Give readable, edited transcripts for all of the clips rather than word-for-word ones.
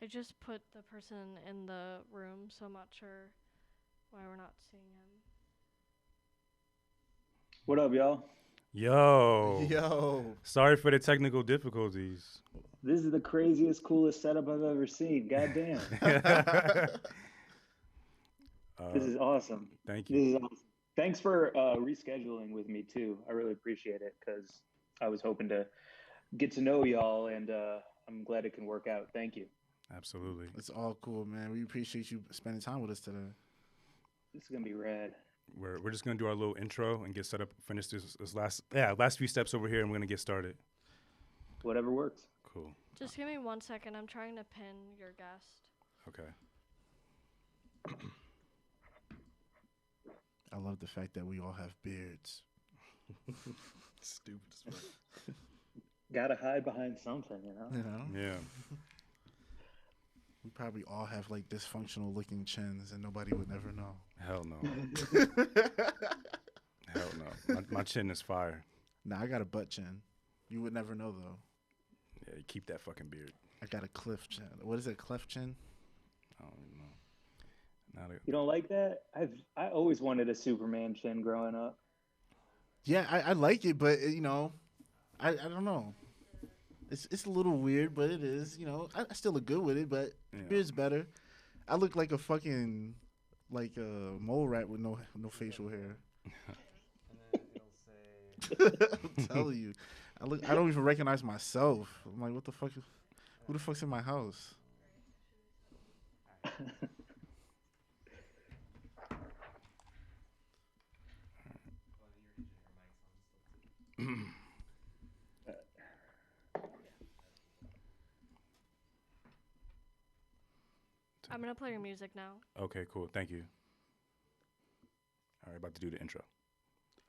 I just put the person in the room, so I'm not sure why we're not seeing him. What up, y'all? Yo, Yo, sorry for the technical difficulties. This is the craziest, coolest setup I've ever seen. Goddamn. This uh, is awesome. Thank you. This is awesome. Thanks for rescheduling with me too. I really appreciate it because I was hoping to get to know y'all, and I'm glad it can work out. Thank you. Absolutely. it's all cool, man. We appreciate you spending time with us today. This is gonna be rad. We're just gonna do our little intro and get set up. Finish this last few steps over here, and we're gonna get started. Whatever works. Cool. Just give me 1 second. I'm trying to pin your guest. Okay. I love the fact that we all have beards. Stupid as fuck. Gotta hide behind something, you know. You know, Yeah. we probably all have like dysfunctional looking chins, and nobody would never know. Hell no. Hell no. My chin is fire. Nah, I got a butt chin. You would never know though. Yeah, you keep that fucking beard. I got a cliff chin. What is it, cleft chin? I don't even know. Not a, You don't like that? I always wanted a Superman chin growing up. Yeah, I like it, but you know, I don't know. It's a little weird, but it is. You know, I still look good with it, but yeah. beard's better. I look like a fucking like a mole rat with no facial hair. And then it'll say, I'm telling you, I don't even recognize myself. I'm like, what the fuck? Who the fuck's in my house? "Oh, you're using your mic, so I'll just look to I'm gonna play your music now. Okay, cool. Thank you. All right, about to do the intro.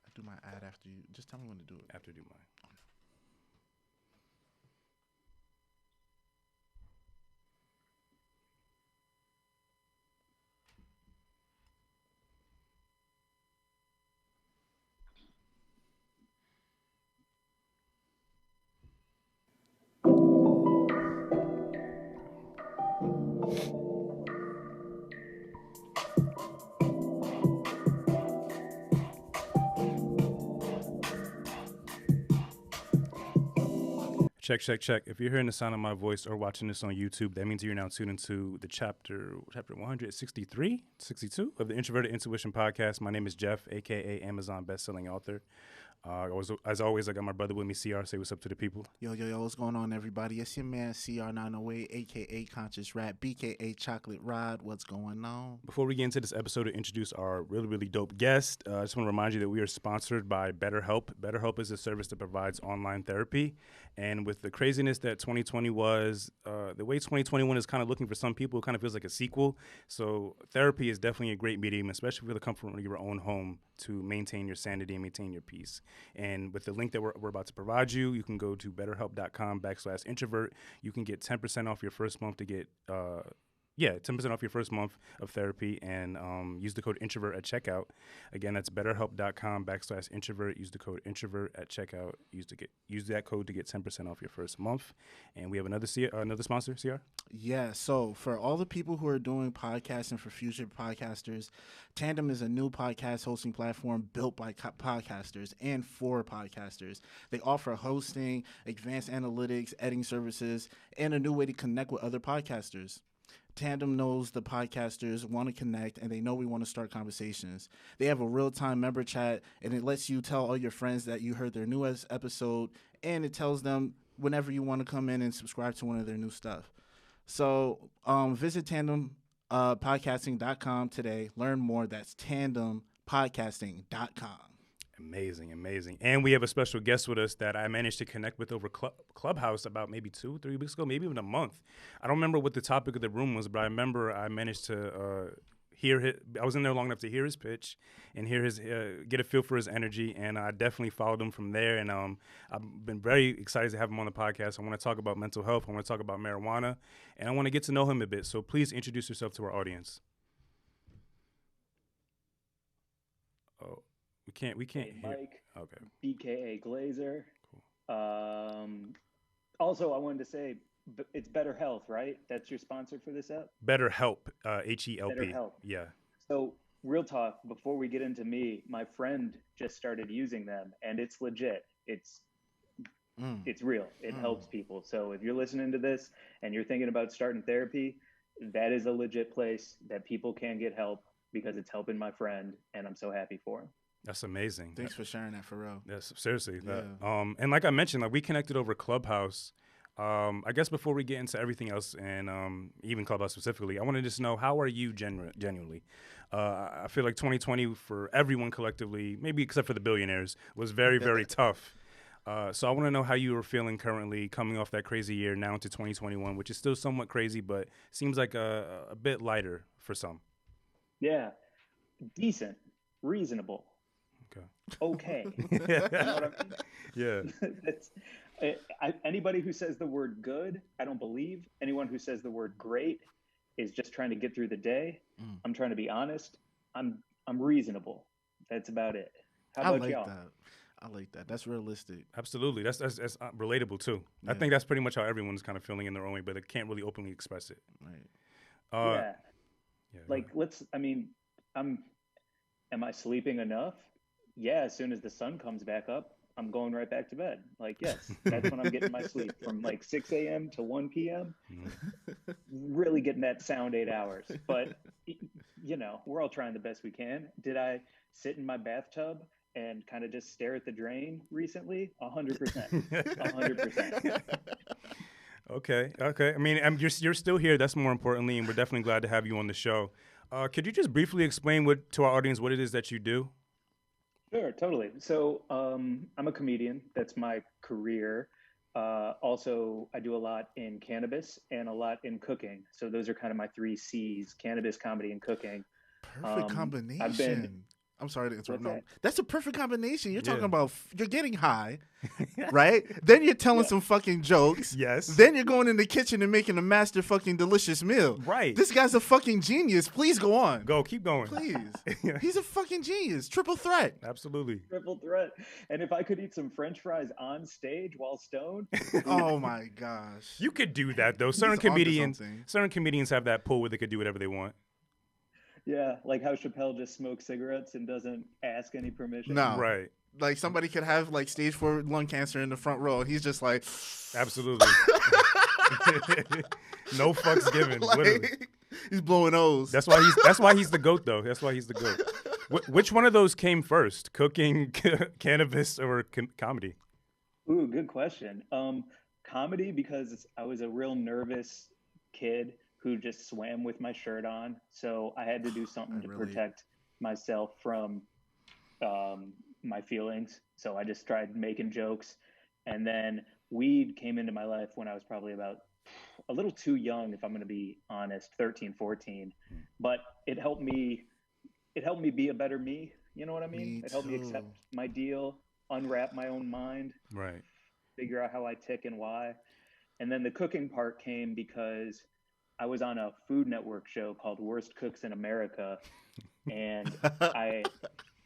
I do my ad after you. Just tell me when to do it. After I do mine. Check, check, check. If you're hearing the sound of my voice or watching this on YouTube, that means you're now tuned into the chapter 163, 62 of the Introverted Intuition podcast. My name is Jeff, aka Amazon bestselling author. As always, I got my brother with me, CR. Say what's up to the people. Yo, what's going on, everybody? It's your man CR908, aka Conscious Rat, BKA Chocolate Rod. What's going on? Before we get into this episode to introduce our really, really dope guest, I just want to remind you that we are sponsored by BetterHelp. BetterHelp is a service that provides online therapy. And with the craziness that 2020 was, the way 2021 is kind of looking for some people, it kind of feels like a sequel. So therapy is definitely a great medium, especially for the comfort of your own home, to maintain your sanity and maintain your peace. And with the link that we're about to provide you, you can go to betterhelp.com/introvert. You can get 10% off your first month to get 10% off your first month of therapy, and use the code introvert at checkout. Again, that's betterhelp.com/introvert. Use the code introvert at checkout. Use that code to get 10% off your first month. And we have another sponsor, CR. Yeah, so for all the people who are doing podcasting for future podcasters, Tandem is a new podcast hosting platform built by podcasters and for podcasters. They offer hosting, advanced analytics, editing services, and a new way to connect with other podcasters. Tandem knows the podcasters want to connect and they know we want to start conversations. They have a real time member chat and it lets you tell all your friends that you heard their newest episode, and it tells them whenever you want to come in and subscribe to one of their new stuff. So visit tandempodcasting.com today. Learn more. That's tandempodcasting.com. Amazing. And we have a special guest with us that I managed to connect with over Clubhouse about maybe 2-3 weeks ago, maybe even a month. I don't remember what the topic of the room was, but I remember I managed to I was in there long enough to hear his pitch and hear his get a feel for his energy, and I definitely followed him from there. And I've been very excited to have him on the podcast. I want to talk about mental health. I want to talk about marijuana, and I want to get to know him a bit. So please introduce yourself to our audience. Oh, we can't Hey, hear. Mike, Okay. BKA Glazer. Cool. Also, I wanted to say it's Better Health, right? That's your sponsor for this app? Better Help, HELP. Better Health. Yeah. So, real talk, before we get into me, my friend just started using them and it's legit. It's real. It helps people. So, if you're listening to this and you're thinking about starting therapy, that is a legit place that people can get help because it's helping my friend and I'm so happy for him. That's amazing. Thanks for sharing that, for real. Yes, seriously. Yeah. And like I mentioned, like we connected over Clubhouse. I guess before we get into everything else and even Clubhouse specifically, I wanted to just know, how are you genuinely? I feel like 2020 for everyone collectively, maybe except for the billionaires, was very, very tough. So I want to know how you are feeling currently coming off that crazy year now into 2021, which is still somewhat crazy, but seems like a bit lighter for some. Yeah. Decent. Reasonable. Okay. You know what I mean? Yeah. Anybody who says the word good, I don't believe. Anyone who says the word great is just trying to get through the day. I'm trying to be honest. I'm reasonable. That's about it. How about y'all? I like that. That's realistic. Absolutely. That's relatable too. Yeah. I think that's pretty much how everyone's kind of feeling in their own way, but they can't really openly express it. Right. Yeah. Like am I sleeping enough? Yeah, as soon as the sun comes back up, I'm going right back to bed. Like, yes, that's when I'm getting my sleep from like 6 a.m. to 1 p.m. Really getting that sound 8 hours. But, you know, we're all trying the best we can. Did I sit in my bathtub and kind of just stare at the drain recently? 100%. 100%. Okay. I mean, you're still here. That's more importantly, and we're definitely glad to have you on the show. Could you just briefly explain to our audience what it is that you do? Sure, totally. So I'm a comedian. That's my career. Also, I do a lot in cannabis and a lot in cooking. So those are kind of my 3 C's: cannabis, comedy, and cooking. Perfect combination. I'm sorry to interrupt. No, that's a perfect combination. You're talking about you're getting high, right? Then you're telling some fucking jokes. Yes. Then you're going in the kitchen and making a master fucking delicious meal. Right. This guy's a fucking genius. Please go on. Keep going. Please. He's a fucking genius. Triple threat. Absolutely. Triple threat. And if I could eat some French fries on stage while stoned. Oh my gosh. You could do that though. Certain comedians have that pull where they could do whatever they want. Yeah, like how Chappelle just smokes cigarettes and doesn't ask any permission. No. Right. Like somebody could have like stage 4 lung cancer in the front row, and he's just like, absolutely. No fucks given. Like, literally. He's blowing O's. That's why he's the GOAT though. That's why he's the GOAT. Which one of those came first? Cooking, cannabis, or comedy? Ooh, good question. Comedy, because I was a real nervous kid who just swam with my shirt on. So I had to do something to protect myself from my feelings. So I just tried making jokes. And then weed came into my life when I was probably about a little too young, if I'm going to be honest, 13, 14. But it helped me be a better me. You know what I mean? It helped me accept my deal, unwrap my own mind. Right. Figure out how I tick and why. And then the cooking part came because I was on a Food Network show called Worst Cooks in America, and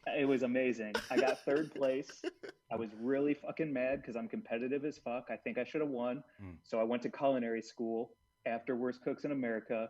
it was amazing. I got 3rd place. I was really fucking mad because I'm competitive as fuck. I think I should have won. So I went to culinary school after Worst Cooks in America,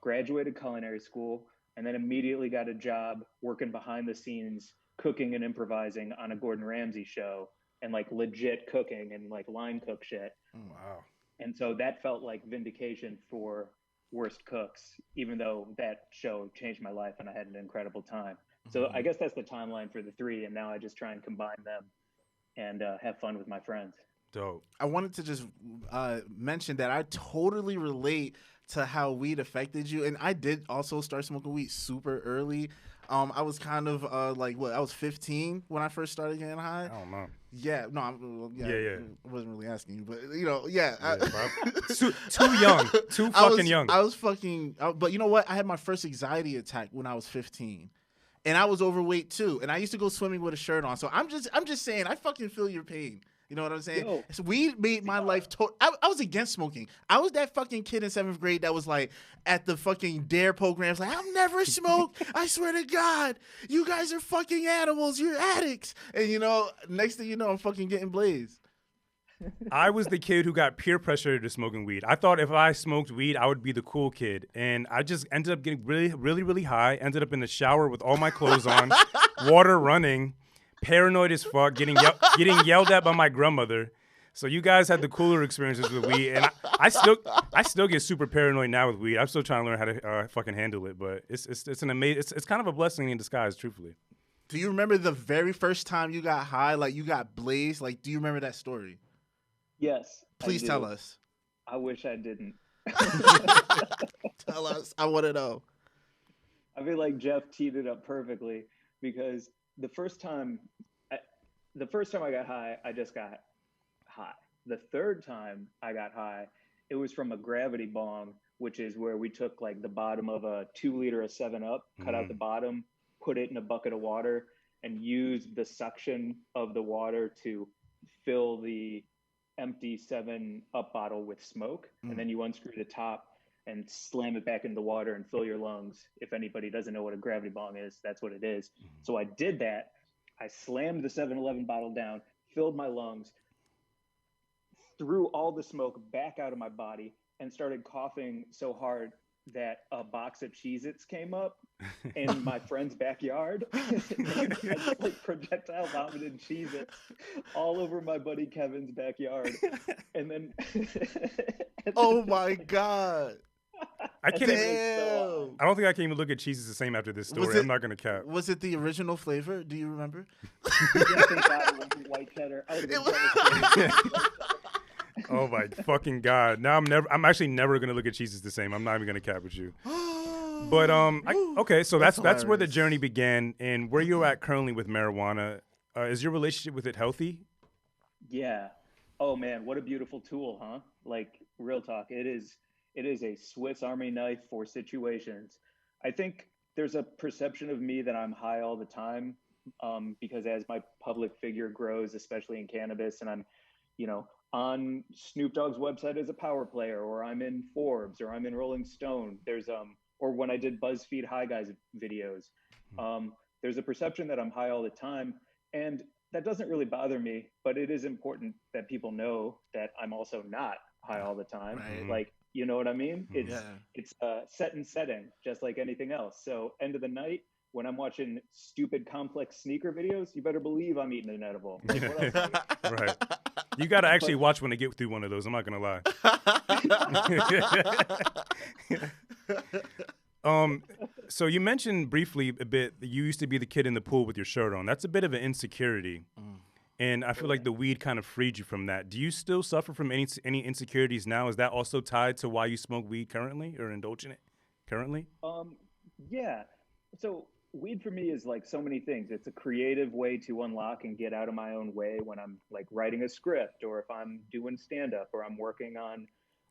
graduated culinary school, and then immediately got a job working behind the scenes, cooking and improvising on a Gordon Ramsay show, and like legit cooking and like line cook shit. Wow. And so that felt like vindication for Worst Cooks, even though that show changed my life and I had an incredible time. So I guess that's the timeline for the 3. And now I just try and combine them and have fun with my friends. Dope. I wanted to just mention that I totally relate to how weed affected you. And I did also start smoking weed super early. I was kind of I was 15 when I first started getting high. I don't know. Yeah, no, I wasn't really asking you, but you know, too young, too fucking young. I was but you know what? I had my first anxiety attack when I was 15, and I was overweight too. And I used to go swimming with a shirt on. So I'm just saying, I fucking feel your pain. You know what I'm saying? Yo. So weed made my life I was against smoking. I was that fucking kid in 7th grade that was like at the fucking DARE programs, like, I'll never smoke. I swear to God, you guys are fucking animals. You're addicts. And you know, next thing you know, I'm fucking getting blazed. I was the kid who got peer pressure to smoking weed. I thought if I smoked weed, I would be the cool kid. And I just ended up getting really, really, really high, ended up in the shower with all my clothes on, water running, paranoid as fuck, getting yelled at by my grandmother. So you guys had the cooler experiences with weed, and I still get super paranoid now with weed. I'm still trying to learn how to fucking handle it, but it's an amazing, it's kind of a blessing in disguise, truthfully. Do you remember the very first time you got high? Like you got blazed? Like, do you remember that story? Yes. Please tell us. I wish I didn't. Tell us. I want to know. I feel like Jeff teed it up perfectly because the first time I got high, I just got high. The third time I got high, it was from a gravity bong, which is where we took like the bottom of a 2 liter of 7-Up, cut out the bottom, put it in a bucket of water, and used the suction of the water to fill the empty 7-Up bottle with smoke. And then you unscrew the top and slam it back into the water and fill your lungs. If anybody doesn't know what a gravity bong is, that's what it is. So I did that. I slammed the 7-Eleven bottle down, filled my lungs, threw all the smoke back out of my body, and started coughing so hard that a box of Cheez-Its came up in my friend's backyard. I like projectile vomited Cheez-Its all over my buddy Kevin's backyard. And then Oh my God. I can't. Damn. I don't think I can even look at cheeses the same after this story. I'm not gonna cap. Was it the original flavor? Do you remember? Yes, thank God it wasn't white cheddar. I would have been devastated. Oh my fucking God! Now I'm actually never gonna look at cheeses the same. I'm not even gonna cap with you. But okay, so that's where the hilarious. journey began, and where you're at currently with marijuana. Is your relationship with it healthy? Yeah. Oh man, what a beautiful tool, huh? Like real talk. It is a Swiss Army knife for situations. I think there's a perception of me that I'm high all the time, because as my public figure grows, especially in cannabis, and I'm, on Snoop Dogg's website as a power player, or I'm in Forbes, or I'm in Rolling Stone. There's or when I did BuzzFeed High Guys videos, there's a perception that I'm high all the time, and that doesn't really bother me. But it is important that people know that I'm also not high all the time. Right. Like, you know what I mean? It's Yeah. set and setting, just like anything else. So end of the night, when I'm watching stupid complex sneaker videos, you better believe I'm eating an edible. Like, what else? Right. You got to actually watch when they get through one of those. I'm not gonna lie. So you mentioned briefly a bit that you used to be the kid in the pool with your shirt on. That's a bit of an insecurity. And I feel like the weed kind of freed you from that. Do you still suffer from any insecurities now? Is that also tied to why you smoke weed currently or indulge in it currently? Yeah. So weed for me is like so many things. It's a creative way to unlock and get out of my own way when I'm like writing a script, or if I'm doing stand-up, or I'm working on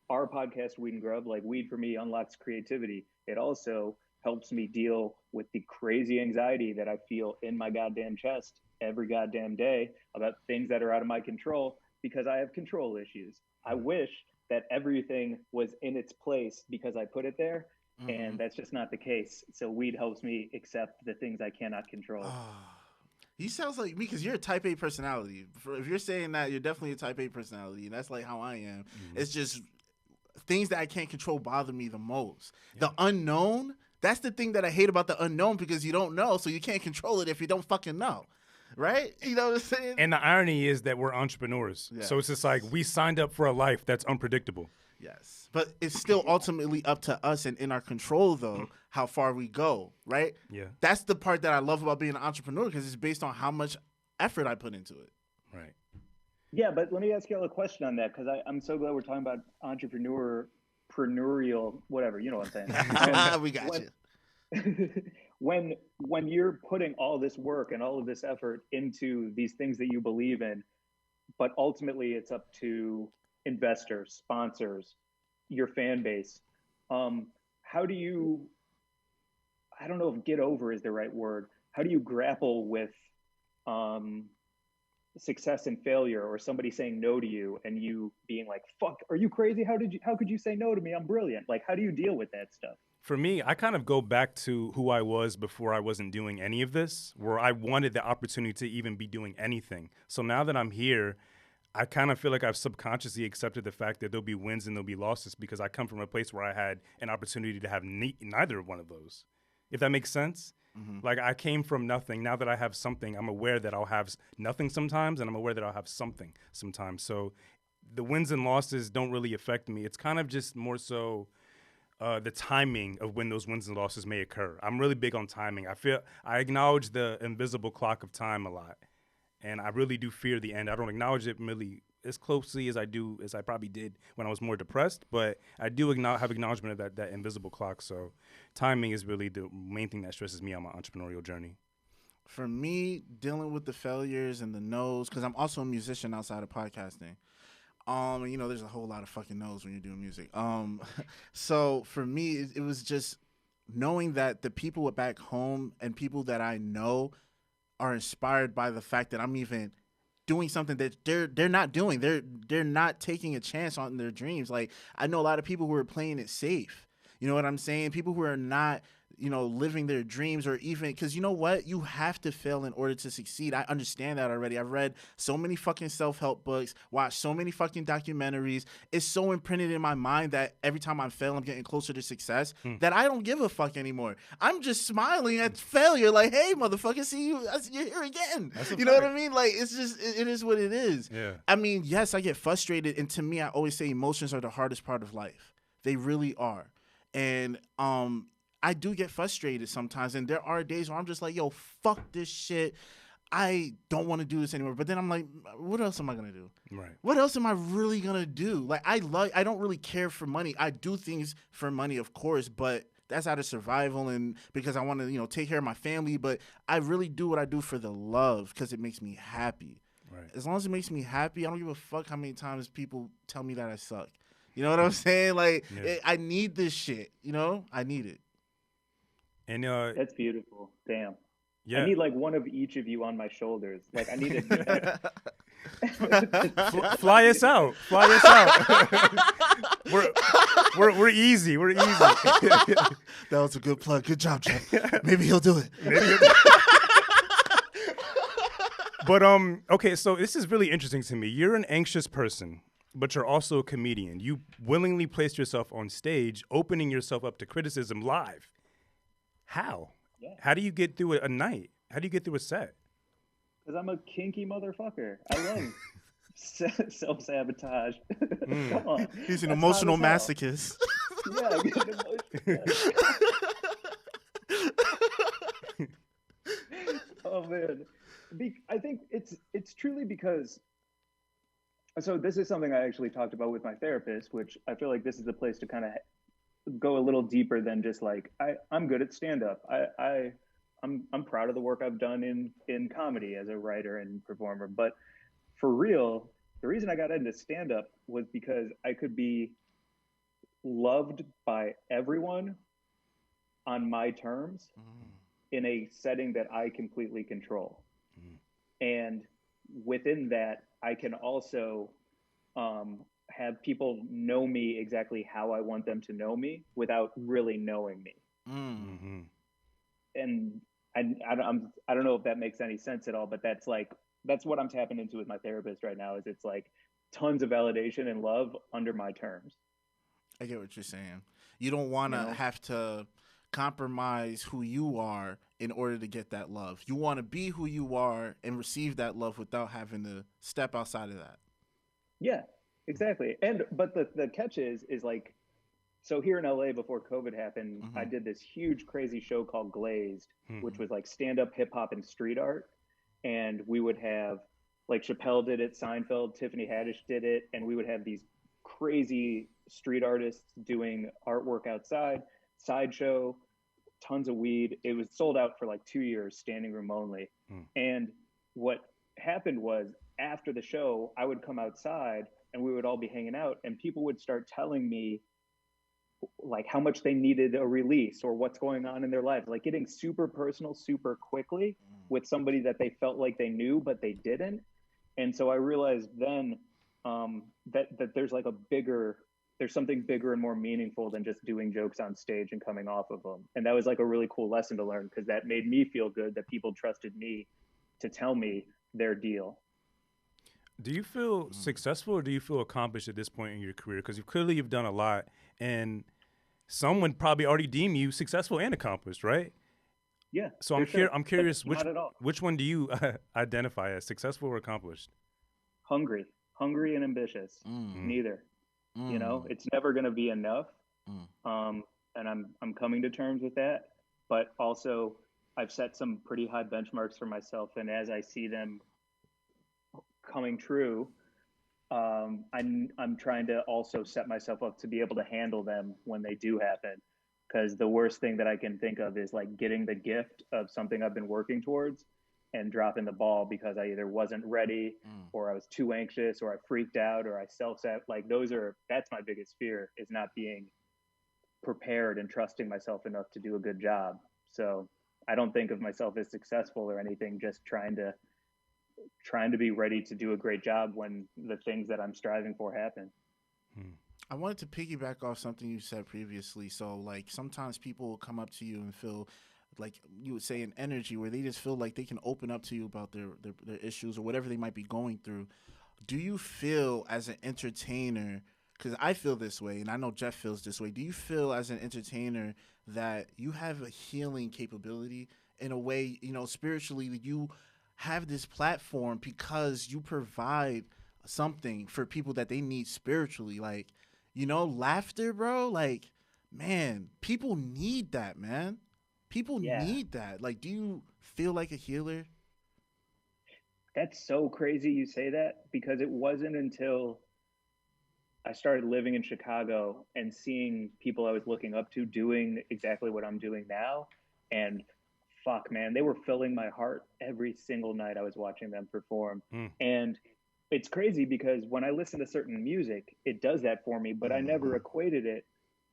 our podcast, Weed and Grub. Like weed for me unlocks creativity. It also helps me deal with the crazy anxiety that I feel in my goddamn chest every goddamn day about things that are out of my control, because I have control issues. I wish that everything was in its place because I put it there, and that's just not the case. So weed helps me accept the things I cannot control. You sounds like me because you're a type A personality. If you're saying that, you're definitely a type A personality, and that's like how I am. It's just things that I can't control bother me the most. The unknown, that's the thing that I hate about the unknown, because you don't know, so you can't control it if you don't fucking know. Right? You know what I'm saying? And the irony is that we're entrepreneurs. Yes. So it's just like we signed up for a life that's unpredictable. Yes. But it's still ultimately up to us and in our control, though, how far we go, right? Yeah. That's the part that I love about being an entrepreneur, because it's based on how much effort I put into it. Right. Yeah, but let me ask you all a question on that, because I'm so glad we're talking about entrepreneurial, whatever, you know what I'm saying. We got you. When you're putting all this work and all of this effort into these things that you believe in, but ultimately it's up to investors, sponsors, your fan base, how do you, I don't know if get over is the right word, how do you grapple with success and failure, or somebody saying no to you and you being like, fuck, are you crazy? How could you say no to me? I'm brilliant. Like, how do you deal with that stuff? For me, I kind of go back to who I was before I wasn't doing any of this, where I wanted the opportunity to even be doing anything. So now that I'm here, I kind of feel like I've subconsciously accepted the fact that there'll be wins and there'll be losses because I come from a place where I had an opportunity to have neither of one of those. If that makes sense. Mm-hmm. Like I came from nothing. Now that I have something, I'm aware that I'll have nothing sometimes, and I'm aware that I'll have something sometimes. So the wins and losses don't really affect me. It's kind of just more so the timing of when those wins and losses may occur. I'm really big on timing. I acknowledge the invisible clock of time a lot, and I really do fear the end. I don't acknowledge it really as closely as I probably did when I was more depressed, but I do have acknowledgement of that invisible clock. So timing is really the main thing that stresses me on my entrepreneurial journey. For me, dealing with the failures and the no's, because I'm also a musician outside of podcasting. There's a whole lot of fucking no's when you're doing music. So for me, it was just knowing that the people back home and people that I know are inspired by the fact that I'm even doing something that they're not doing. They're not taking a chance on their dreams. Like, I know a lot of people who are playing it safe. You know what I'm saying? People who are not, living their dreams, or even, because you know what? You have to fail in order to succeed. I understand that already. I've read so many fucking self-help books, watched so many fucking documentaries. It's so imprinted in my mind that every time I fail, I'm getting closer to success, that I don't give a fuck anymore. I'm just smiling at failure like, hey, motherfucker, see you, you're here again. You know what I mean? Like, it's just, it is what it is. Yeah. I mean, yes, I get frustrated. And to me, I always say emotions are the hardest part of life. They really are. And I do get frustrated sometimes, and there are days where I'm just like, yo, fuck this shit. I don't want to do this anymore. But then I'm like, what else am I going to do? Right. What else am I really going to do? Like, I don't really care for money. I do things for money, of course, but that's out of survival and because I want to, take care of my family. But I really do what I do for the love because it makes me happy. Right. As long as it makes me happy, I don't give a fuck how many times people tell me that I suck. You know what I'm saying? Like, I need this shit. I need it. And That's beautiful. Damn. yeah, I need like one of each of you on my shoulders. Like I need a fly us out. Fly us out. we're easy. We're easy. That was a good plug. Good job, Jeff. Maybe he'll do it. But okay, so this is really interesting to me. You're an anxious person, but you're also a comedian. You willingly placed yourself on stage, opening yourself up to criticism live. How? Yeah. How do you get through a night? How do you get through a set? Because I'm a kinky motherfucker. I love self-sabotage. Come on. He's an That's emotional hot as masochist. hell. Yeah, I get emotional. Oh man. I think it's truly because. So this is something I actually talked about with my therapist, which I feel like this is the place to kind of go a little deeper than just like I'm good at stand-up. I'm proud of the work I've done in comedy as a writer and performer. But for real, the reason I got into stand-up was because I could be loved by everyone on my terms in a setting that I completely control. And within that, I can also have people know me exactly how I want them to know me without really knowing me. Mm-hmm. And I don't know if that makes any sense at all, but that's what I'm tapping into with my therapist right now. Is it's like tons of validation and love under my terms. I get what you're saying. You don't want to have to compromise who you are in order to get that love. You want to be who you are and receive that love without having to step outside of that. Yeah, exactly. But the catch is like, so here in LA before COVID happened, I did this huge crazy show called Glazed, which was like stand-up hip hop and street art. And we would have like Chappelle did it, Seinfeld, Tiffany Haddish did it, and we would have these crazy street artists doing artwork outside, sideshow, tons of weed. It was sold out for like 2 years, standing room only. And what happened was after the show, I would come outside and we would all be hanging out and people would start telling me like how much they needed a release or what's going on in their lives, like getting super personal, super quickly with somebody that they felt like they knew, but they didn't. And so I realized then that there's like there's something bigger and more meaningful than just doing jokes on stage and coming off of them. And that was like a really cool lesson to learn because that made me feel good that people trusted me to tell me their deal. Do you feel successful or do you feel accomplished at this point in your career? Because you've done a lot, and some would probably already deem you successful and accomplished, right? Yeah, So for sure. I'm But curious not at all. which one do you identify as successful or accomplished? Hungry, hungry and ambitious. Mm, Neither. You know, mm, it's never going to be enough. mm. And I'm coming to terms with that. But also, I've set some pretty high benchmarks for myself, and as I see them coming true, I'm trying to also set myself up to be able to handle them when they do happen. Because the worst thing that I can think of is like getting the gift of something I've been working towards and dropping the ball because I either wasn't ready Mm. or I was too anxious or I freaked out or I self-sat. Like that's my biggest fear, is not being prepared and trusting myself enough to do a good job. So I don't think of myself as successful or anything, just trying to be ready to do a great job when the things that I'm striving for happen. Hmm. I wanted to piggyback off something you said previously. So, like, sometimes people will come up to you and feel like you would say an energy where they just feel like they can open up to you about their issues or whatever they might be going through. Do you feel as an entertainer, because I feel this way and I know Jeff feels this way, do you feel as an entertainer that you have a healing capability in a way, spiritually, that you have this platform because you provide something for people that they need spiritually? Like, laughter, bro. Like, man, people need that, man. People Yeah, need that. Like, do you feel like a healer? that's so crazy you say that, because it wasn't until I started living in Chicago and seeing people I was looking up to doing exactly what I'm doing now. And fuck, man, they were filling my heart every single night I was watching them perform. Mm. And it's crazy because when I listen to certain music, it does that for me, but I never Mm-hmm. equated it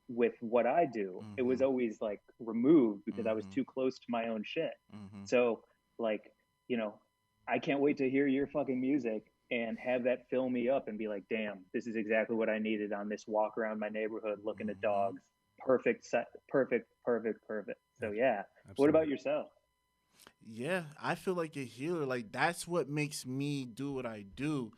with what I do. It was Mm-hmm. always like removed because I was Mm-hmm. too close to my own shit. Mm-hmm. So, like, you know, I can't wait to hear your fucking music and have that fill me up and be like, damn, this is exactly what I needed on this walk around my neighborhood looking at Mm-hmm. dogs. Perfect set, perfect, perfect, perfect. So Ab- yeah. What Absolutely. about yourself? Yeah, I feel like a healer. Like, that's what makes me do what I do.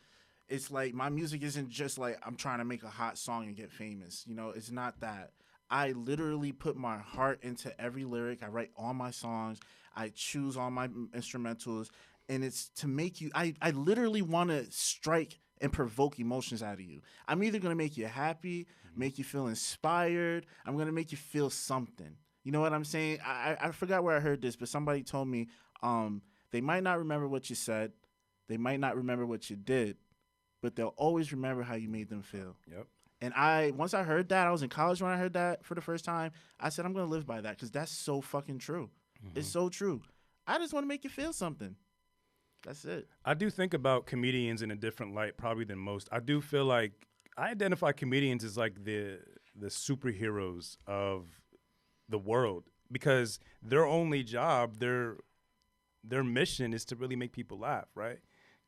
It's like my music isn't just like I'm trying to make a hot song and get famous. It's not that. I literally put my heart into every lyric. I write all my songs. I choose all my instrumentals, and it's to make you. I literally want to strike and provoke emotions out of you. I'm either gonna make you happy, make you feel inspired. I'm gonna make you feel something. You know what I'm saying? I forgot where I heard this, but somebody told me they might not remember what you said, they might not remember what you did, but they'll always remember how you made them feel. Yep. And once I heard that, I was in college when I heard that for the first time. I said, I'm gonna live by that because that's so fucking true. It's Hmm. so true. I just want to make you feel something. That's it. I do think about comedians in a different light, probably than most. I do feel like I identify comedians as like the superheroes of the world because their only job, their mission is to really make people laugh, right?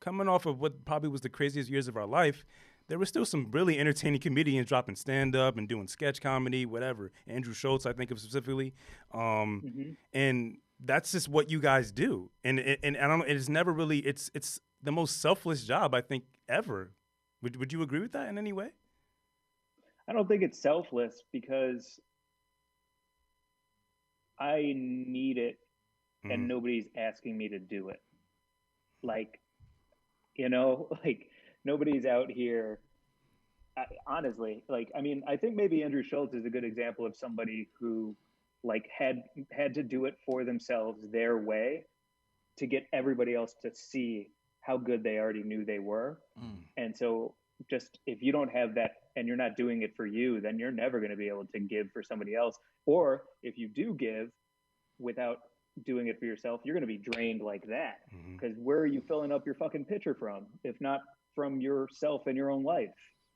Coming off of what probably was the craziest years of our life, there were still some really entertaining comedians dropping stand up and doing sketch comedy, whatever. Andrew Schultz, I think of specifically, Mm-hmm. and that's just what you guys do. And I don't. It's never really. It's the most selfless job I think ever. Would you agree with that in any way? I don't think it's selfless because I need it and Mm. nobody's asking me to do it. Like, like nobody's out here. Honestly, like, I mean, I think maybe Andrew Schultz is a good example of somebody who like had to do it for themselves their way to get everybody else to see how good they already knew they were. Mm. And so just if you don't have that and you're not doing it for you, then you're never going to be able to give for somebody else. Or if you do give without doing it for yourself, you're going to be drained like that. Hmm. Because where are you filling up your fucking pitcher from, if not from yourself and your own life?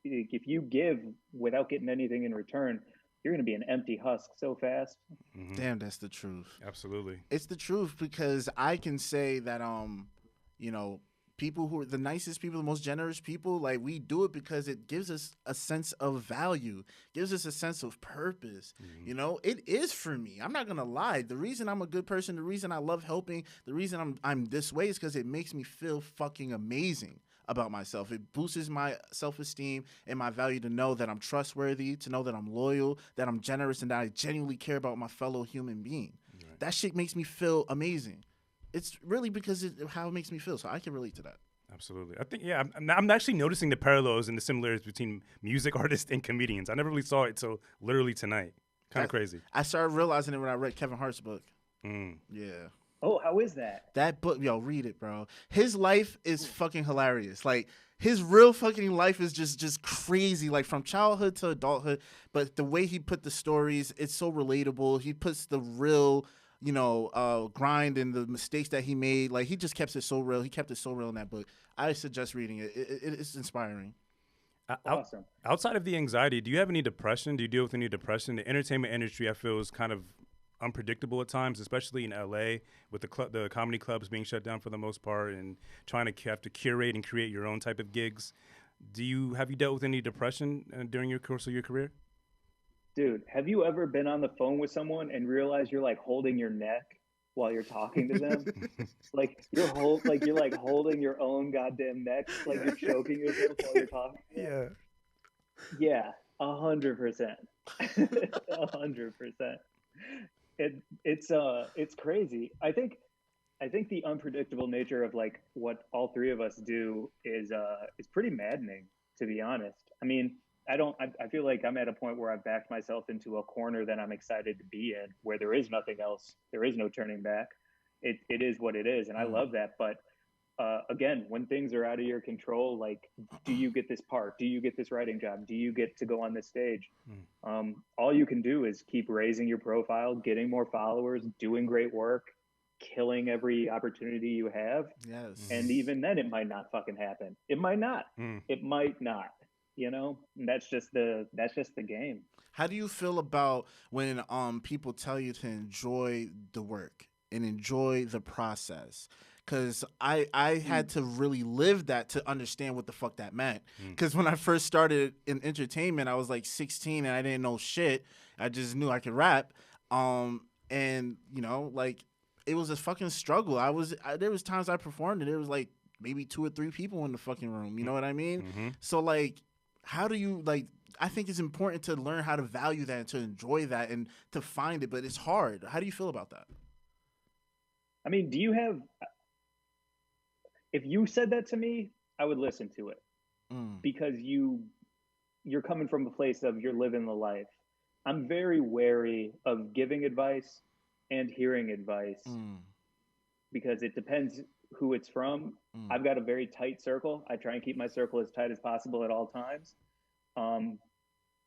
If you give without getting anything in return, you're going to be an empty husk so fast. Hmm. Damn, that's the truth. Absolutely. It's the truth because I can say that you know, people who are the nicest people, the most generous people, like we do it because it gives us a sense of value, gives us a sense of purpose. Hmm. It is for me. I'm not gonna lie. The reason I'm a good person, the reason I love helping, the reason I'm this way is because it makes me feel fucking amazing about myself. It boosts my self-esteem and my value to know that I'm trustworthy, to know that I'm loyal, that I'm generous, and that I genuinely care about my fellow human being. Right. That shit makes me feel amazing. It's really because of how it makes me feel, so I can relate to that. Absolutely. I think, yeah, I'm actually noticing the parallels and the similarities between music artists and comedians. I never really saw it till literally tonight. Kind of crazy. I started realizing it when I read Kevin Hart's book. Mm. Yeah. Oh, how is that? That book, yo, read it, bro. His life is fucking hilarious. Like, his real fucking life is just crazy, like from childhood to adulthood. But the way he put the stories, it's so relatable. He puts the real, grind and the mistakes that he made. Like, he just kept it so real. He kept it so real in that book. I suggest reading it. It's inspiring. Awesome. Outside of the anxiety, do you have any depression? Do you deal with any depression? The entertainment industry, I feel, is kind of unpredictable at times, especially in LA with the comedy clubs being shut down for the most part and trying to have to curate and create your own type of gigs. Have you dealt with any depression during your course of your career? Dude, have you ever been on the phone with someone and realize you're like holding your neck while you're talking to them? Like you're holding your own goddamn neck, like you're choking yourself while you're talking. Yeah. Yeah, 100%. 100%. It's crazy. I think the unpredictable nature of like what all three of us do is pretty maddening, to be honest. I mean, I feel like I'm at a point where I've backed myself into a corner that I'm excited to be in, where there is nothing else. There is no turning back. It is what it is, and I love that. But again, when things are out of your control, like, do you get this part? Do you get this writing job? Do you get to go on this stage? All you can do is keep raising your profile, getting more followers, doing great work, killing every opportunity you have. Yes. And even then, it might not fucking happen. It might not. It might not. And that's just the game. How do you feel about when people tell you to enjoy the work and enjoy the process? Because I had to really live that to understand what the fuck that meant. Because when I first started in entertainment, I was like 16 and I didn't know shit. I just knew I could rap. And like it was a fucking struggle. There was times I performed and there was like maybe 2 or 3 people in the fucking room. You know what I mean? Mm-hmm. So like, how do you like? I think it's important to learn how to value that and to enjoy that and to find it, but it's hard. How do you feel about that? I mean, if you said that to me, I would listen to it because you're coming from a place of you're living the life. I'm very wary of giving advice and hearing advice because it depends who it's from. I've got a very tight circle. I try and keep my circle as tight as possible at all times,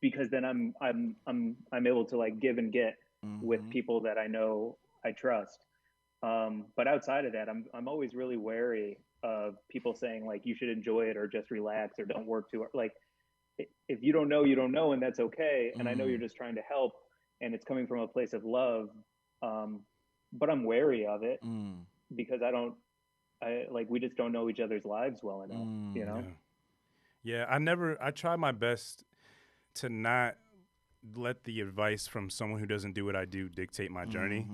because then I'm able to like give and get with people that I know I trust. But outside of that, I'm always really wary of people saying like you should enjoy it or just relax or don't work too hard. Like if you don't know, you don't know, and that's okay. And I know you're just trying to help, and it's coming from a place of love. But I'm wary of it because we just don't know each other's lives well enough, Yeah, I try my best to not let the advice from someone who doesn't do what I do dictate my journey.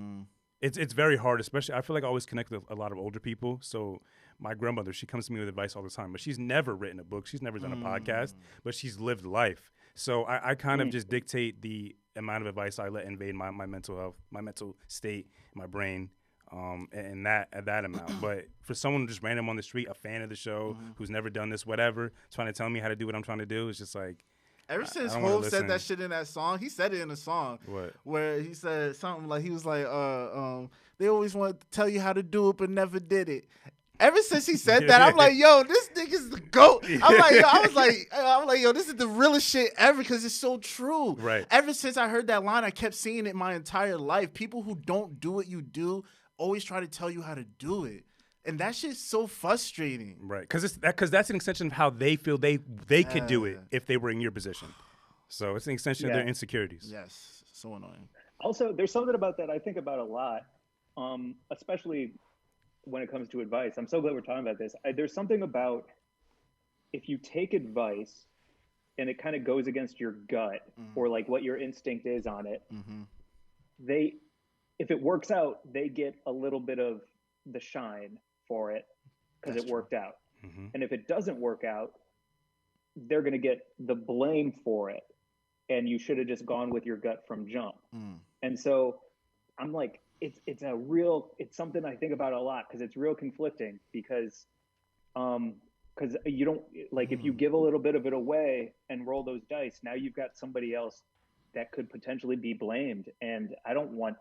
It's very hard, especially I feel like I always connect with a lot of older people. So my grandmother, she comes to me with advice all the time, but she's never written a book. She's never done a podcast, but she's lived life. So I kind of just dictate the amount of advice I let invade my mental health, my mental state, my brain, and that amount. But for someone just random on the street, a fan of the show, who's never done this, whatever, trying to tell me how to do what I'm trying to do, it's just like, ever since Hov said that shit in that song, he said it in a song. What? Where he said something like, he was like, they always want to tell you how to do it, but never did it. Ever since he said that, I'm like, yo, this nigga's the GOAT. I'm like, yo, this is the realest shit ever because it's so true. Right. Ever since I heard that line, I kept seeing it my entire life. People who don't do what you do always try to tell you how to do it. And that shit's so frustrating. Right. Because that's an extension of how they feel they could do it if they were in your position. So it's an extension of their insecurities. Yes. So annoying. Also, there's something about that I think about a lot, especially when it comes to advice. I'm so glad we're talking about this. There's something about if you take advice and it kind of goes against your gut or like what your instinct is on it, if it works out, they get a little bit of the shine for it because it worked out. Mm-hmm. And if it doesn't work out, they're going to get the blame for it. And you should have just gone with your gut from jump. And so I'm like, it's something I think about a lot because it's real conflicting because you don't like if you give a little bit of it away and roll those dice, now you've got somebody else that could potentially be blamed. And I don't want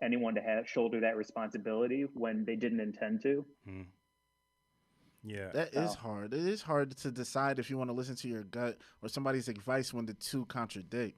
anyone to shoulder that responsibility when they didn't intend to. Yeah. That is hard. It is hard to decide if you want to listen to your gut or somebody's advice when the two contradict.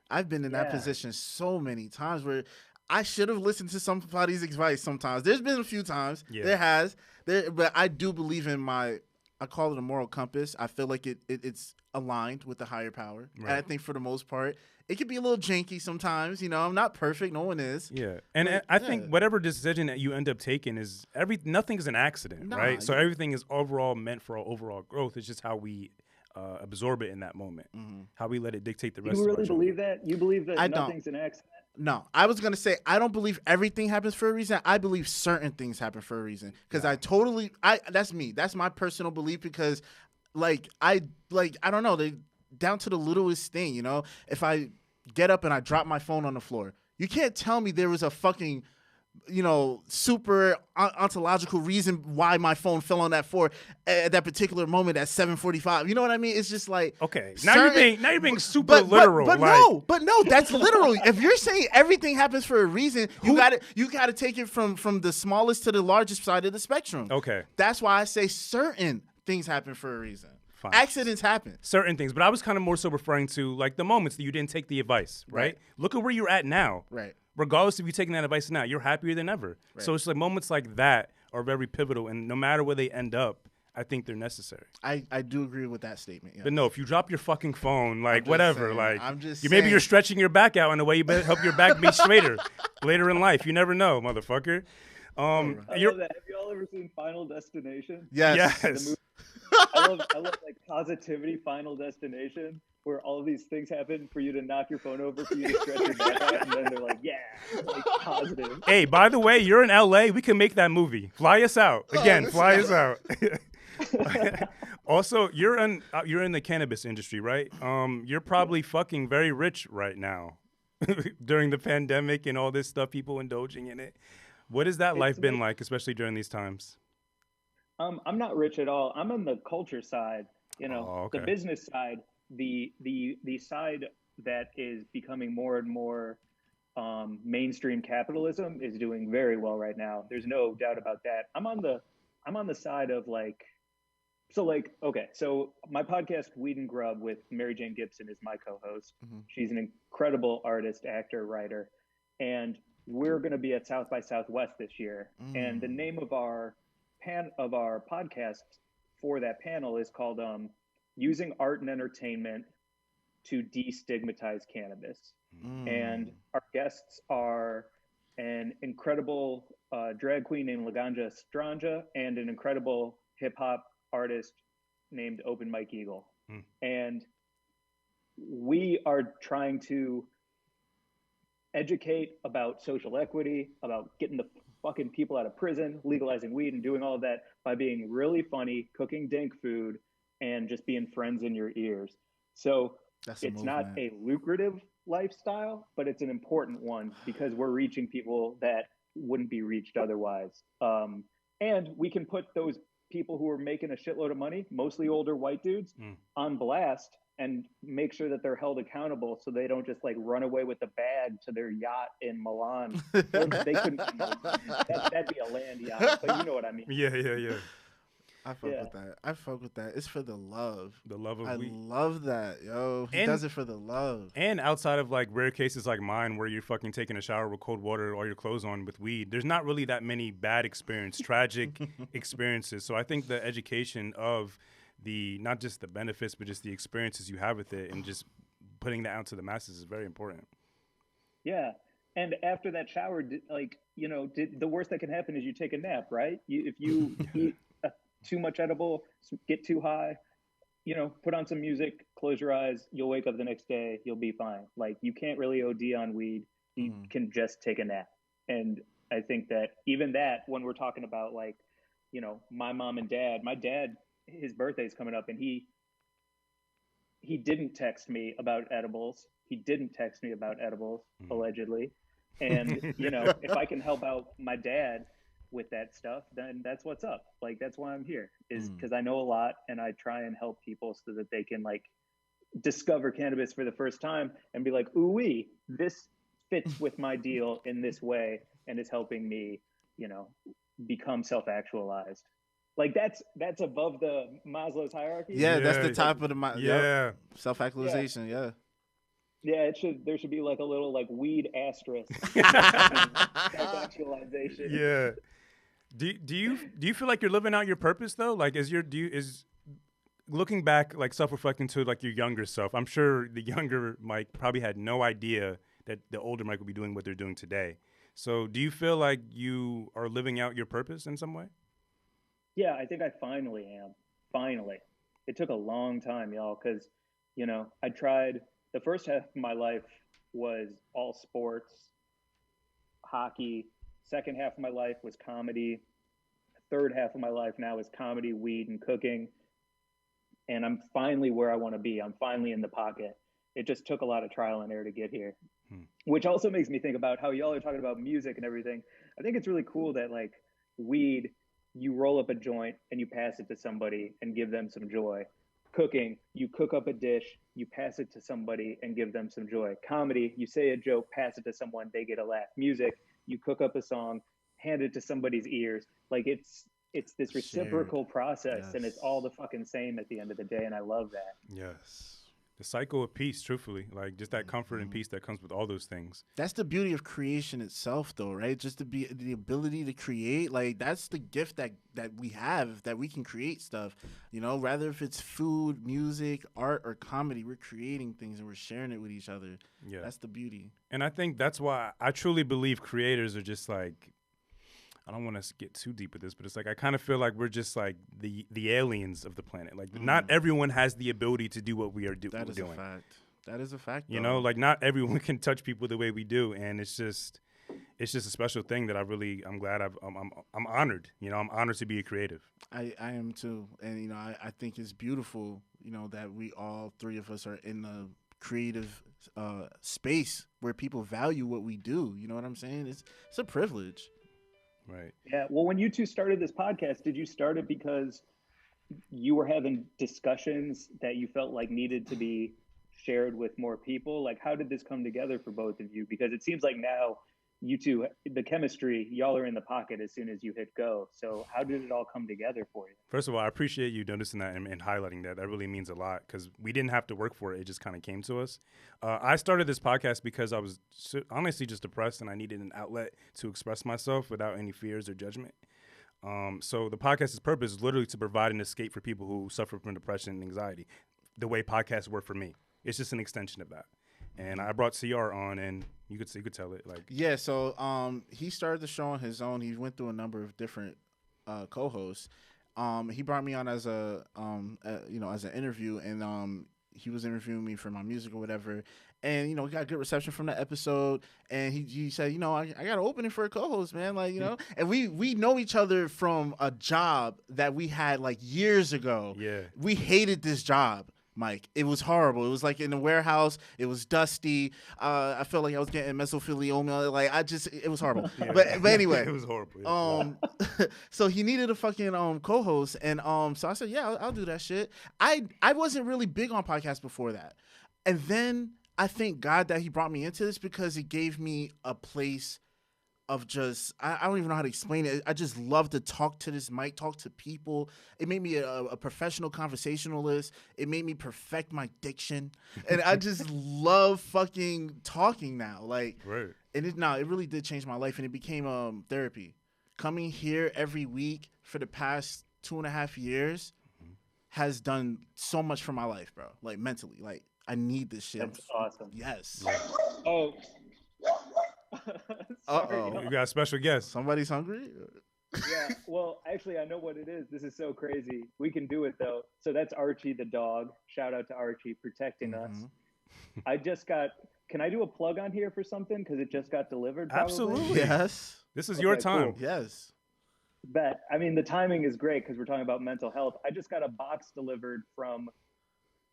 I've been in that position so many times where I should have listened to somebody's advice sometimes. There's been a few times. Yeah. There has. But I do believe in I call it a moral compass. I feel like it's aligned with the higher power. Right. And I think for the most part, it can be a little janky sometimes. You know, I'm not perfect. No one is. Yeah. And I think whatever decision that you end up taking is nothing is an accident, right? So everything is overall meant for our overall growth. It's just how we absorb it in that moment, how we let it dictate the rest of our You really believe children. that? You believe that nothing's an accident? No, I was going to say, I don't believe everything happens for a reason. I believe certain things happen for a reason. Because that's me. That's my personal belief because, I don't know, down to the littlest thing, you know? If I get up and I drop my phone on the floor, you can't tell me there was a fucking, super ontological reason why my phone fell on that floor at that particular moment at 7:45. You know what I mean? It's just like okay. Now you're being super literal. But no, that's literal. If you're saying everything happens for a reason, you gotta take it from the smallest to the largest side of the spectrum. Okay. That's why I say certain things happen for a reason. Fine. Accidents happen. Certain things, but I was kind of more so referring to like the moments that you didn't take the advice, right? Look at where you're at now. Right. Regardless of you taking that advice now, you're happier than ever. Right. So it's like moments like that are very pivotal, and no matter where they end up, I think they're necessary. I do agree with that statement. Yeah. But no, if you drop your fucking phone, like whatever, saying, maybe you're stretching your back out in a way you better help your back be straighter later in life. You never know, motherfucker. I love that. Have you all ever seen Final Destination? Yes. I love like positivity, Final Destination, where all of these things happen for you to knock your phone over, for you to stretch your back out, and then they're like, like positive. Hey, by the way, you're in LA. We can make that movie. Fly us out. Again, fly us out. Also, you're in the cannabis industry, right? You're probably fucking very rich right now during the pandemic and all this stuff, people indulging in it. What has that life been like, especially during these times? I'm not rich at all. I'm on the culture side, okay. The business side, the side that is becoming more and more mainstream capitalism is doing very well right now. There's no doubt about that. I'm on the side of so my podcast Weed and Grub with Mary Jane Gibson is my co-host. She's an incredible artist, actor, writer, and we're going to be at South by Southwest this year. And the name of our podcast for that panel is called Using Art and Entertainment to Destigmatize Cannabis. And our guests are an incredible drag queen named Laganja Stranja and an incredible hip-hop artist named Open Mike Eagle. And we are trying to educate about social equity, about getting the fucking people out of prison, legalizing weed, and doing all of that by being really funny, cooking dank food, and just being friends in your ears. So it's not a lucrative lifestyle, but it's an important one because we're reaching people that wouldn't be reached otherwise. And we can put those people who are making a shitload of money, mostly older white dudes, on blast and make sure that they're held accountable so they don't just like run away with the bag to their yacht in Milan. They couldn't, that'd be a land yacht, but you know what I mean. Yeah. I fuck with that. It's for the love. The love of weed. I love that, yo. He does it for the love. And outside of like rare cases like mine where you're fucking taking a shower with cold water or your clothes on with weed, there's not really that many bad tragic experiences. So I think the education of not just the benefits, but just the experiences you have with it and just putting that out to the masses is very important. Yeah. And after that shower, the worst that can happen is you take a nap, right? If you eat too much edible, get too high, put on some music, close your eyes, you'll wake up the next day, you'll be fine. Like you can't really OD on weed. You can just take a nap. And I think that even that, when we're talking about like, my mom and dad, my dad his birthday's coming up, and he didn't text me about edibles. He didn't text me about edibles, allegedly. And, you know, if I can help out my dad with that stuff, then that's what's up. Like, that's why I'm here, is because I know a lot and I try and help people so that they can, like, discover cannabis for the first time and be like, ooh-wee, this fits with my deal in this way and is helping me, you know, become self-actualized. Like, that's above the Maslow's hierarchy. Yeah, that's the top of the yeah. self-actualization. Yeah. Yeah, there should be like a little like weed asterisk. Self-actualization. Yeah. Do you feel like you're living out your purpose though? Like, is looking back, like self-reflecting to like your younger self? I'm sure the younger Mike probably had no idea that the older Mike would be doing what they're doing today. So, do you feel like you are living out your purpose in some way? Yeah, I think I finally am. Finally. It took a long time, y'all, because, you know, I tried. The first half of my life was all sports, hockey. Second half of my life was comedy. Third half of my life now is comedy, weed, and cooking. And I'm finally where I want to be. I'm finally in the pocket. It just took a lot of trial and error to get here, which also makes me think about how y'all are talking about music and everything. I think it's really cool that, like, weed, you roll up a joint and you pass it to somebody and give them some joy. Cooking, you cook up a dish, you pass it to somebody and give them some joy. Comedy, you say a joke, pass it to someone, they get a laugh. Music, you cook up a song, hand it to somebody's ears. Like, it's this reciprocal process, Yes. and it's all the fucking same at the end of the day, and I love that. Yes. The cycle of peace, truthfully, like just that comfort and peace that comes with all those things. That's the beauty of creation itself, though, right? Just to be the ability to create, like that's the gift that we have, that we can create stuff. You know, rather if it's food, music, art, or comedy, we're creating things and we're sharing it with each other. Yeah, that's the beauty. And I think that's why I truly believe creators are just like, I don't want to get too deep with this, but it's like I kind of feel like we're just like the aliens of the planet. Like not everyone has the ability to do what we are doing. That is a fact. That is a fact. You know, like not everyone can touch people the way we do, and it's just a special thing that I'm glad I'm honored. You know, I'm honored to be a creative. I am too, and you know, I think it's beautiful. You know, that we all three of us are in the creative space where people value what we do. You know what I'm saying? It's a privilege. Right. Yeah. Well, when you two started this podcast, did you start it because you were having discussions that you felt like needed to be shared with more people? Like, how did this come together for both of you? Because it seems like now you two, the chemistry, y'all are in the pocket as soon as you hit go. So how did it all come together for you? First of all, I appreciate you noticing that and highlighting that. That really means a lot because we didn't have to work for it. It just kind of came to us. I started this podcast because I was honestly just depressed and I needed an outlet to express myself without any fears or judgment. So the podcast's purpose is literally to provide an escape for people who suffer from depression and anxiety, the way podcasts work for me. It's just an extension of that. And I brought CR on, and you could tell it like so. He started the show on his own. He went through a number of different co-hosts. He brought me on as as an interview, and he was interviewing me for my music or whatever. And you know, we got good reception from that episode. And he said, you know, I got an opening for a co-host, man. Like, you know, and we know each other from a job that we had like years ago. Yeah, we hated this job, Mike. It was horrible. It was like in the warehouse. It was dusty. I felt like I was getting mesothelioma. Like it was horrible. Yeah. But anyway, it was horrible. So he needed a fucking co-host, and so I said, yeah, I'll do that shit. I wasn't really big on podcasts before that, and then I thank God that he brought me into this because it gave me a place of just, I don't even know how to explain it. I just love to talk to this mic, talk to people. It made me a professional conversationalist. It made me perfect my diction. And I just love fucking talking now. Like, right. And it really did change my life. And it became therapy. Coming here every week for the past 2.5 years has done so much for my life, bro. Like, mentally. Like, I need this shit. That's awesome. Yes. Oh. Uh-oh. You got a special guest. Somebody's hungry? Yeah, well, actually, I know what it is. This is so crazy. We can do it, though. So that's Archie the dog. Shout out to Archie protecting us. I just got, can I do a plug on here for something? Because it just got delivered, probably? Absolutely. Yes. This is your time. Cool. Yes. Bet. I mean, the timing is great because we're talking about mental health. I just got a box delivered from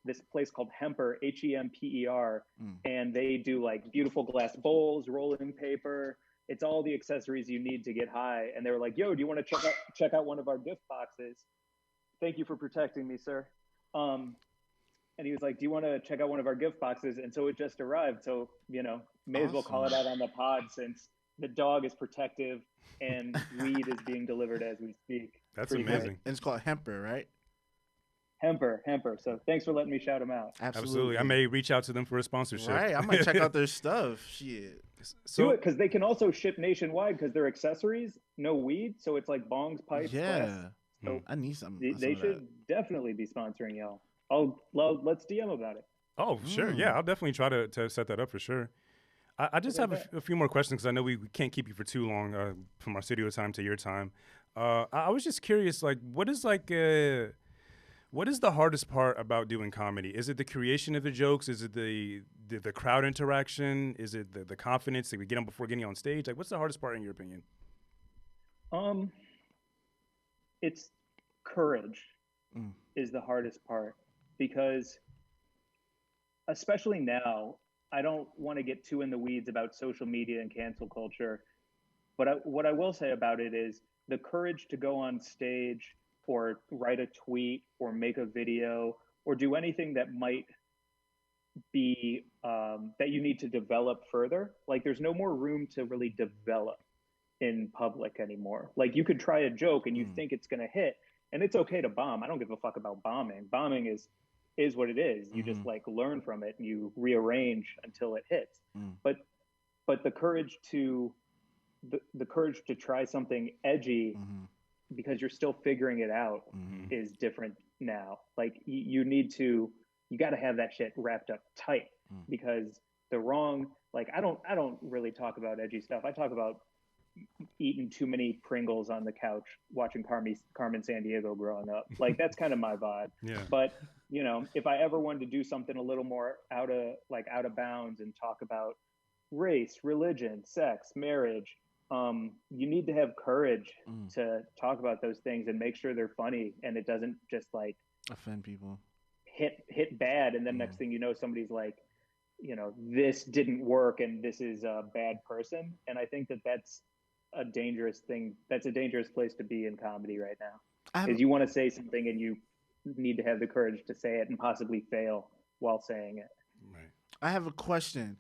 this place called Hemper, Hemper, Mm. and they do like beautiful glass bowls, rolling paper. It's all the accessories you need to get high. And they were like, "Yo, do you want to check out one of our gift boxes? Thank you for protecting me, sir." And he was like, "Do you want to check out one of our gift boxes?" And so it just arrived. So may as well call it out on the pod since the dog is protective and weed is being delivered as we speak. That's Pretty great. amazing. And it's called Hemper, right? Hemper. So thanks for letting me shout him out. Absolutely. I may reach out to them for a sponsorship. Right. I might check out their stuff. Shit. Do it because they can also ship nationwide because they're accessories, no weed. So it's like bongs, pipes, Yeah. glass. So I need some. they should definitely be sponsoring y'all. Let's DM about it. Oh, sure. Yeah, I'll definitely try to set that up for sure. I just have a few more questions because I know we can't keep you for too long from our studio time to your time. I was just curious, like, what is the hardest part about doing comedy? Is it the creation of the jokes? Is it the crowd interaction? Is it the confidence that we get on before getting on stage? Like, what's the hardest part in your opinion? It's courage is the hardest part because especially now, I don't want to get too in the weeds about social media and cancel culture. But what I will say about it is the courage to go on stage or write a tweet or make a video or do anything that might be that you need to develop further. Like there's no more room to really develop in public anymore. Like you could try a joke and you think it's going to hit and it's okay to bomb. I don't give a fuck about bombing. Bombing is what it is. You just like learn from it and you rearrange until it hits. But the courage to try something edgy because you're still figuring it out is different now. Like you got to have that shit wrapped up tight because the wrong, like I don't really talk about edgy stuff. I talk about eating too many Pringles on the couch watching Carmen Sandiego growing up. Like that's kind of my vibe. Yeah. But if I ever wanted to do something a little more out of bounds and talk about race, religion, sex, marriage, you need to have courage to talk about those things and make sure they're funny and it doesn't just like offend people, hit bad. And then next thing you know, somebody's like, this didn't work and this is a bad person. And I think that's a dangerous thing. That's a dangerous place to be in comedy right now. Because you want to say something and you need to have the courage to say it and possibly fail while saying it. Right. I have a question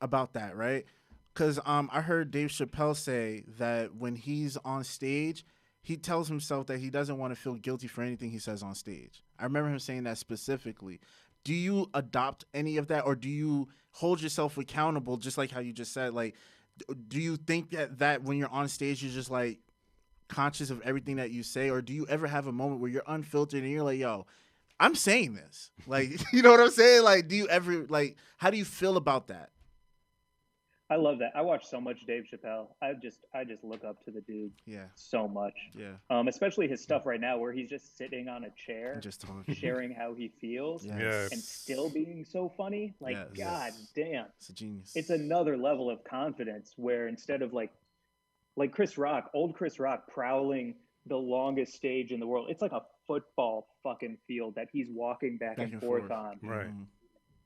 about that, right? Because I heard Dave Chappelle say that when he's on stage, he tells himself that he doesn't want to feel guilty for anything he says on stage. I remember him saying that specifically. Do you adopt any of that, or do you hold yourself accountable, just like how you just said? Like, do you think that when you're on stage, you're just like conscious of everything that you say, or do you ever have a moment where you're unfiltered and you're like, yo, I'm saying this? Like, you know what I'm saying? Like, do you ever, like, how do you feel about that? I love that. I watch so much Dave Chappelle. I just look up to the dude so much. Yeah. Especially his stuff right now where he's just sitting on a chair, just talking, sharing how he feels Yes. and still being so funny. Like, God damn. It's a genius. It's another level of confidence where instead of like Chris Rock, old Chris Rock prowling the longest stage in the world, it's like a football fucking field that he's walking back and forth on. Right.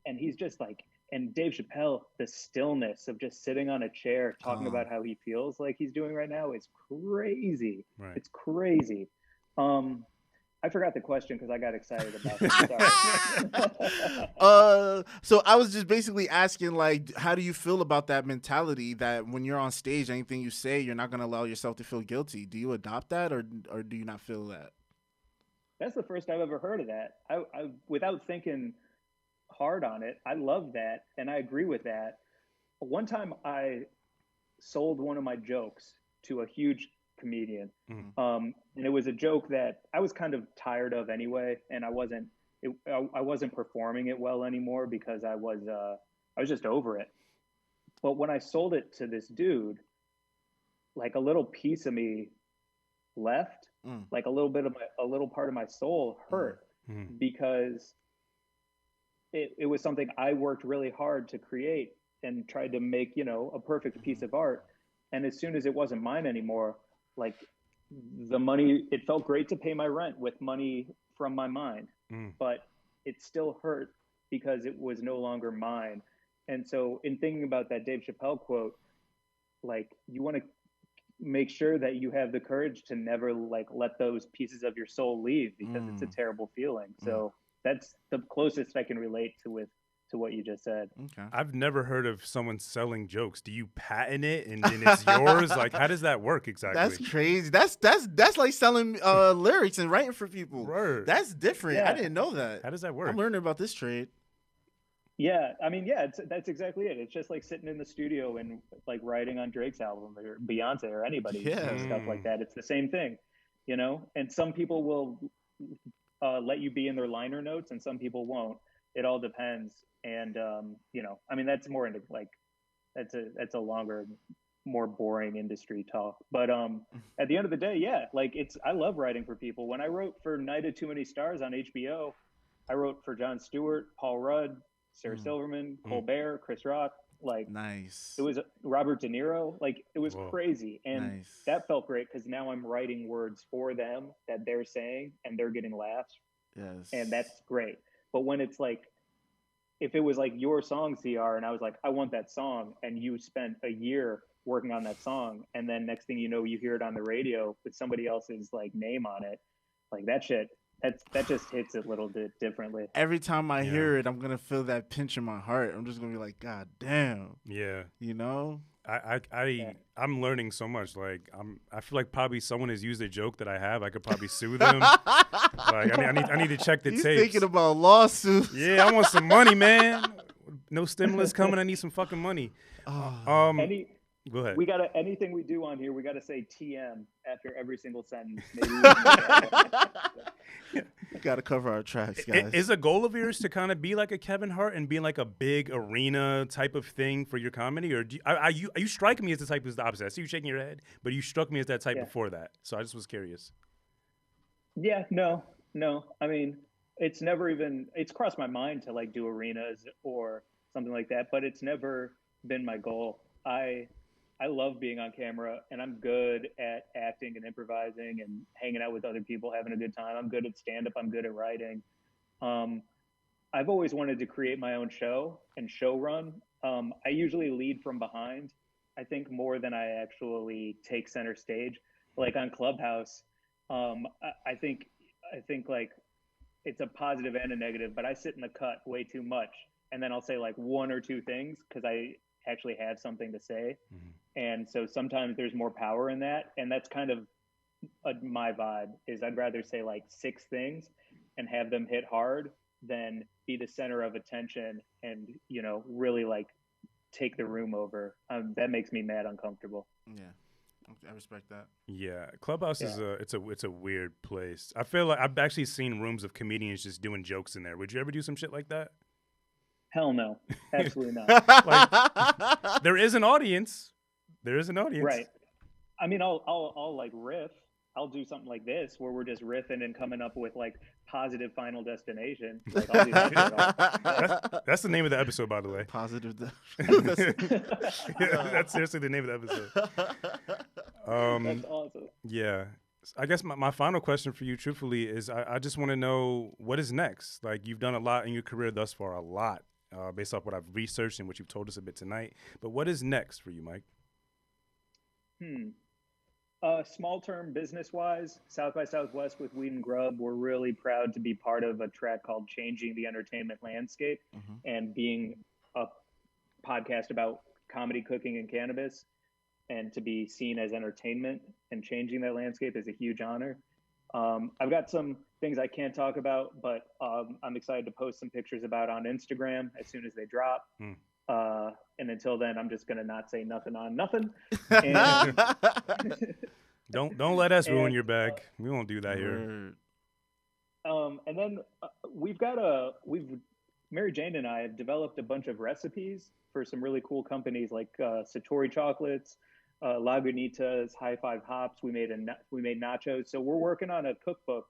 And he's just like, and Dave Chappelle, the stillness of just sitting on a chair talking about how he feels like he's doing right now is crazy. Right. It's crazy. I forgot the question because I got excited about it. So I was just basically asking, like, how do you feel about that mentality that when you're on stage, anything you say, you're not going to allow yourself to feel guilty? Do you adopt that, or do you not feel that? That's the first I've ever heard of that. I without thinking hard on it, I love that and I agree with that. One time I sold one of my jokes to a huge comedian, and it was a joke that I was kind of tired of anyway, and I wasn't performing it well anymore because I was just over it. But when I sold it to this dude, like a little piece of me left, like a little part of my soul hurt because it was something I worked really hard to create and tried to make, a perfect piece of art. And as soon as it wasn't mine anymore, like the money, it felt great to pay my rent with money from my mind, Mm. but it still hurt because it was no longer mine. And so, in thinking about that Dave Chappelle quote, like, you want to make sure that you have the courage to never like let those pieces of your soul leave, because it's a terrible feeling. So that's the closest I can relate to what you just said. Okay. I've never heard of someone selling jokes. Do you patent it and then it's yours? Like, how does that work exactly? That's crazy. That's like selling lyrics and writing for people. Word. That's different. Yeah. I didn't know that. How does that work? I'm learning about this trade. Yeah, I mean, yeah, that's exactly it. It's just like sitting in the studio and like writing on Drake's album or Beyonce or anybody, Yeah. stuff like that. It's the same thing, you know. And some people will let you be in their liner notes, and some people won't. It all depends. And you know, I mean, that's more into like that's a longer, more boring industry talk. But at the end of the day, yeah, like I love writing for people. When I wrote for Night of Too Many Stars on HBO, I wrote for Jon Stewart, Paul Rudd, Sarah Silverman, Colbert, Chris Rock. Like, Nice. it was Robert De Niro. Like, it was Whoa. crazy. And Nice. that felt great because now I'm writing words for them that they're saying and they're getting laughs. Yes. And that's great. But when it's like, if it was like your song, CR, and I was like, I want that song, and you spent a year working on that song, and then next thing you know, you hear it on the radio with somebody else's like name on it, like that shit, that just hits it a little bit differently. Every time I hear it, I'm gonna feel that pinch in my heart. I'm just gonna be like, God damn. Yeah. You know? I'm learning so much. Like I feel like probably someone has used a joke that I have. I could probably sue them. Like I need to check the He's tapes. thinking about lawsuits. Yeah, I want some money, man. No stimulus coming. I need some fucking money. Go ahead. We gotta, anything we do on here, we gotta say TM after every single sentence. Maybe We gotta cover our tracks, guys. Is a goal of yours to kind of be like a Kevin Hart and be like a big arena type of thing for your comedy, or you strike me as the type who's the opposite? I see you shaking your head, but you struck me as that type before that. So I just was curious. Yeah, no. I mean, it's crossed my mind to like do arenas or something like that, but it's never been my goal. I love being on camera, and I'm good at acting and improvising and hanging out with other people, having a good time. I'm good at stand-up. I'm good at writing. I've always wanted to create my own show and show run. I usually lead from behind, I think, more than I actually take center stage. Like on Clubhouse, I think like it's a positive and a negative, but I sit in the cut way too much. And then I'll say like one or two things because I actually have something to say. Mm-hmm. And so sometimes there's more power in that. And that's kind of my vibe is I'd rather say like 6 things and have them hit hard than be the center of attention and, you know, really like take the room over. That makes me mad uncomfortable. Yeah. I respect that. Yeah, Clubhouse is it's a weird place. I feel like I've actually seen rooms of comedians just doing jokes in there. Would you ever do some shit like that? Hell no, absolutely not. Like, there is an audience. Right. I mean, I'll like riff. I'll do something like this where we're just riffing and coming up with like positive final destination. Like, I'll do that. That's the name of the episode, by the way. Positive. That's seriously the name of the episode. That's awesome. Yeah. I guess my final question for you, truthfully, is I just want to know what is next. Like, you've done a lot in your career thus far, a lot, based off what I've researched and what you've told us a bit tonight. But what is next for you, Mike? Small term business wise, South by Southwest with Weed and Grub, we're really proud to be part of a track called Changing the Entertainment Landscape, and being a podcast about comedy, cooking, and cannabis, and to be seen as entertainment and changing that landscape is a huge honor. I've got some things I can't talk about, but I'm excited to post some pictures about on Instagram as soon as they drop. And until then, I'm just gonna not say nothing on nothing. And don't let us ruin your bag. We won't do that here. And then Mary Jane and I have developed a bunch of recipes for some really cool companies like Satori Chocolates, Lagunitas, High Five Hops. We made nachos. So we're working on a cookbook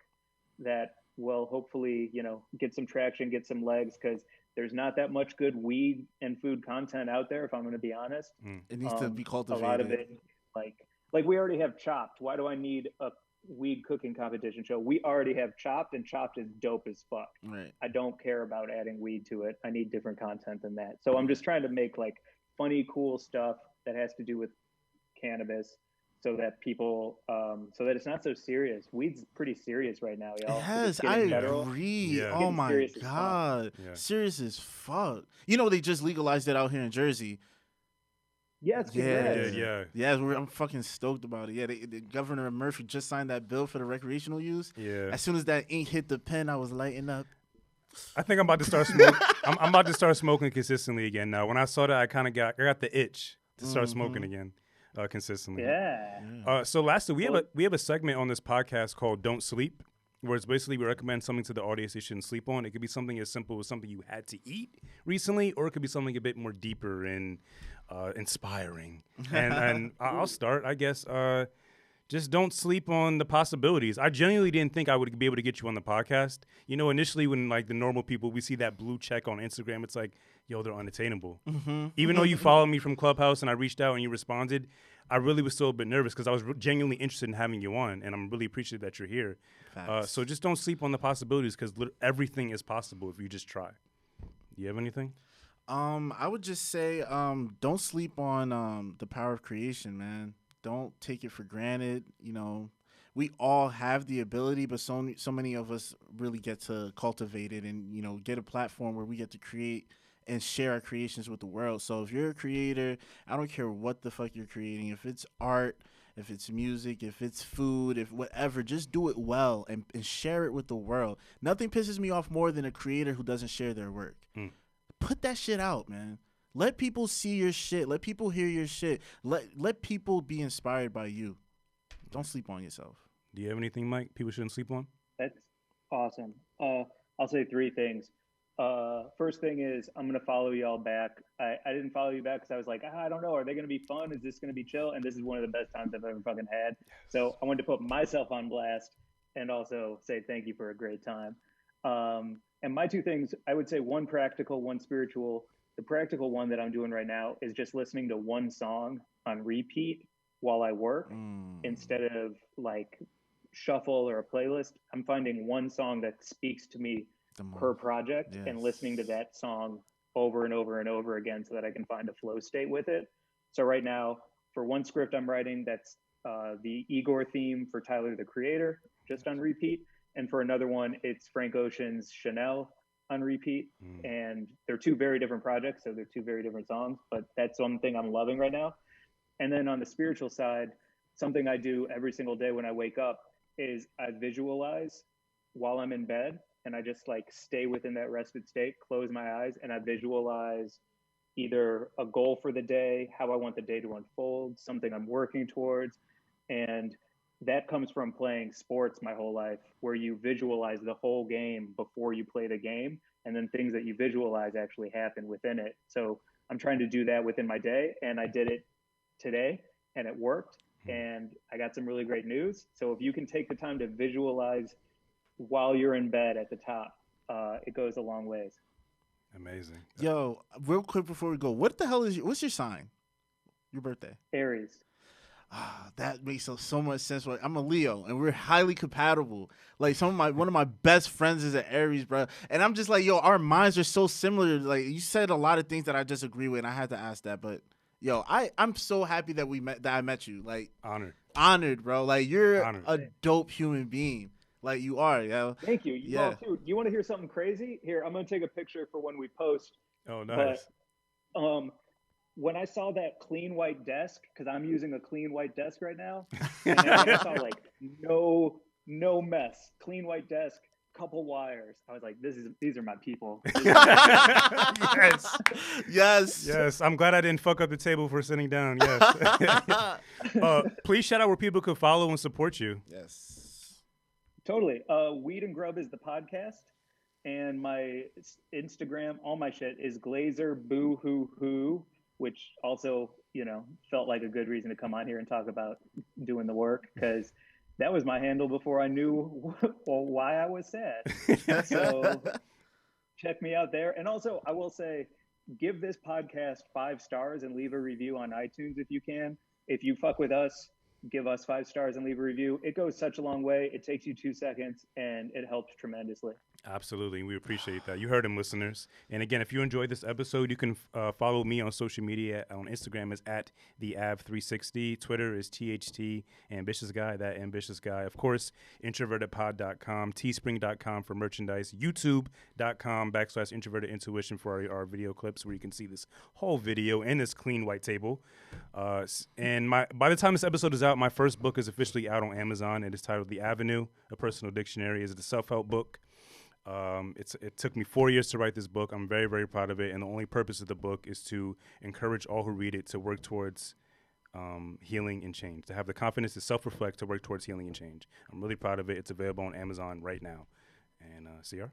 that will hopefully, you know, get some traction, get some legs, because there's not that much good weed and food content out there, if I'm going to be honest. It needs to be cultivated. A lot of it, like, Like we already have Chopped. Why do I need a weed cooking competition show? We already have Chopped, and Chopped is dope as fuck. Right. I don't care about adding weed to it. I need different content than that. So I'm just trying to make like funny, cool stuff that has to do with cannabis, so that people, so that it's not so serious. Weed's pretty serious right now, y'all. 'Cause it's Yes, I getting federal. agree. Yeah. Oh Getting my serious as fuck. god, Yeah. serious as fuck. You know they just legalized it out here in Jersey. Yes, Yeah, congrats. Yeah. yeah. I'm fucking stoked about it. Yeah, the Governor Murphy just signed that bill for the recreational use. Yeah. As soon as that ink hit the pen, I was lighting up. I think I'm about to start smoking. I'm about to start smoking consistently again now. When I saw that, I got the itch to start smoking again consistently. Yeah. So lastly, we have a segment on this podcast called "Don't Sleep," where it's basically we recommend something to the audience they shouldn't sleep on. It could be something as simple as something you had to eat recently, or it could be something a bit more deeper and inspiring. And I'll start, I guess. Just don't sleep on the possibilities. I genuinely didn't think I would be able to get you on the podcast. You know, initially when like the normal people, we see that blue check on Instagram, it's like, yo, they're unattainable. Even though you followed me from Clubhouse and I reached out and you responded, I really was still a bit nervous because I was genuinely interested in having you on, and I'm really appreciative that you're here. So just don't sleep on the possibilities because everything is possible if you just try. Do you have anything? I would just say, don't sleep on the power of creation, man. Don't take it for granted. You know, we all have the ability, but so many of us really get to cultivate it and, you know, get a platform where we get to create and share our creations with the world. So if you're a creator, I don't care what the fuck you're creating. If it's art, if it's music, if it's food, if whatever, just do it well and share it with the world. Nothing pisses me off more than a creator who doesn't share their work. Put that shit out, man. Let people see your shit. Let people hear your shit. Let people be inspired by you. Don't sleep on yourself. Do you have anything, Mike, people shouldn't sleep on? That's awesome. I'll say three things. First thing is I'm going to follow y'all back. I didn't follow you back because I was like, I don't know. Are they going to be fun? Is this going to be chill? And this is one of the best times I've ever fucking had. So I wanted to put myself on blast and also say thank you for a great time. And my two things, I would say one practical, one spiritual. The practical one that I'm doing right now is just listening to one song on repeat while I work instead of like shuffle or a playlist. I'm finding one song that speaks to me per project and listening to that song over and over and over again so that I can find a flow state with it. So right now, for one script I'm writing, that's the Igor theme for Tyler, the Creator, just on repeat. And for another one, it's Frank Ocean's Chanel on repeat. And they're two very different projects, so they're two very different songs, but that's one thing I'm loving right now. And then on the spiritual side, something I do every single day when I wake up is I visualize while I'm in bed, and I just like stay within that rested state, close my eyes, and I visualize either a goal for the day, how I want the day to unfold, something I'm working towards. And that comes from playing sports my whole life, where you visualize the whole game before you play the game, and then things that you visualize actually happen within it. So I'm trying to do that within my day, and I did it today, and it worked, and I got some really great news. So if you can take the time to visualize while you're in bed at the top, it goes a long ways. Amazing. Yo, real quick before we go, what the hell is what's your sign? Your birthday? Aries. That makes so much sense. I'm a Leo, and we're highly compatible. Like one of my best friends is an Aries, bro. And I'm just like, yo, our minds are so similar. Like you said a lot of things that I just agree with, and I had to ask that. But yo, I'm so happy that I met you. Like honored, bro. Like you're a dope human being. Like you are, yo. Thank you. Well, dude, you want to hear something crazy? Here, I'm gonna take a picture for when we post. Oh, nice. But, when I saw that clean white desk, because I'm using a clean white desk right now, and I saw like no mess, clean white desk, couple wires. I was like, these are my people. Yes. I'm glad I didn't fuck up the table for sitting down. Yes. Please shout out where people could follow and support you. Yes. Totally. Weed and Grub is the podcast, and my Instagram, all my shit is Glazer Boo Hoo Hoo, which also, you know, felt like a good reason to come on here and talk about doing the work, because that was my handle before I knew why I was sad. So check me out there. And also, I will say, give this podcast 5 stars and leave a review on iTunes if you can. If you fuck with us, give us 5 stars and leave a review. It goes such a long way. It takes you 2 seconds, and it helps tremendously. Absolutely. We appreciate that. You heard him, listeners. And again, if you enjoyed this episode, you can follow me on social media. On Instagram is at the Av360. Twitter is THT Ambitious Guy, that ambitious guy. Of course, introvertedpod.com, teespring.com for merchandise, youtube.com/introverted intuition for our video clips where you can see this whole video and this clean white table. And by the time this episode is out, my first book is officially out on Amazon. It is titled The Avenue, A Personal Dictionary. It's a self-help book. It took me 4 years to write this book. I'm very, very proud of it. And the only purpose of the book is to encourage all who read it to work towards healing and change, to have the confidence to self-reflect, to work towards healing and change. I'm really proud of it. It's available on Amazon right now. And CR?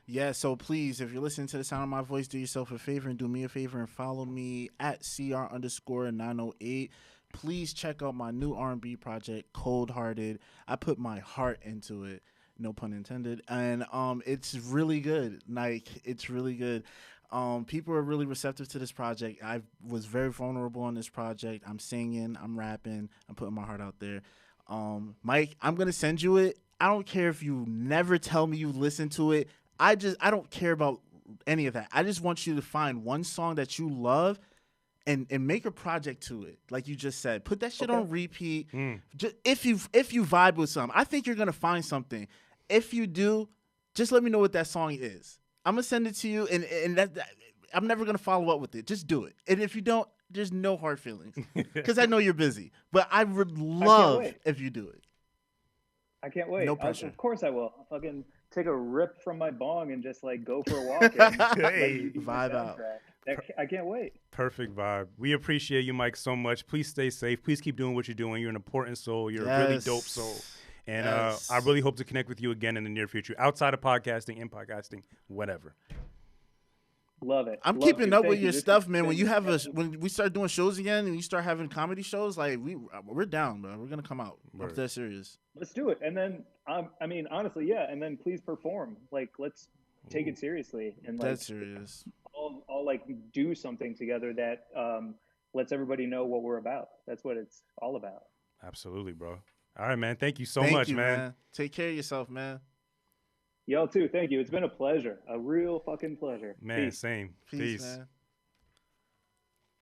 Yeah, so please, if you're listening to the sound of my voice, do yourself a favor and do me a favor and follow me at CR_908. Please check out my new R&B project, Cold Hearted. I put my heart into it. No pun intended. And it's really good. Like, it's really good. People are really receptive to this project. I was very vulnerable on this project. I'm singing, I'm rapping, I'm putting my heart out there. Mike, I'm going to send you it. I don't care if you never tell me you listen to it. I don't care about any of that. I just want you to find one song that you love and make a project to it, like you just said. Put that shit on repeat. Just, if you vibe with something, I think you're gonna find something. If you do, just let me know what that song is. I'm gonna send it to you, and that I'm never gonna follow up with it. Just do it. And if you don't, there's no hard feelings, because I know you're busy. But I would love if you do it. I can't wait. No pressure. Of course I will. I'll fucking take a rip from my bong and just like go for a walk. And, Hey. Vibe out. I can't wait. Perfect vibe. We appreciate you, Mike, so much. Please stay safe. Please keep doing what you're doing. You're an important soul. You're a really dope soul. And I really hope to connect with you again in the near future, outside of podcasting, in podcasting, whatever. Love it. I'm keeping up with your stuff, man. When we start doing shows again and you start having comedy shows, like we're down, bro. We're gonna come out. I'm that serious. Let's do it. And then I mean, honestly, yeah. And then please perform. Like, let's take it seriously and like That's serious. All like do something together that lets everybody know what we're about. That's what it's all about. Absolutely, bro. All right, man. Thank you so much, man. Take care of yourself, man. Y'all too. Thank you. It's been a pleasure. A real fucking pleasure. Man, Peace. same. Peace, man.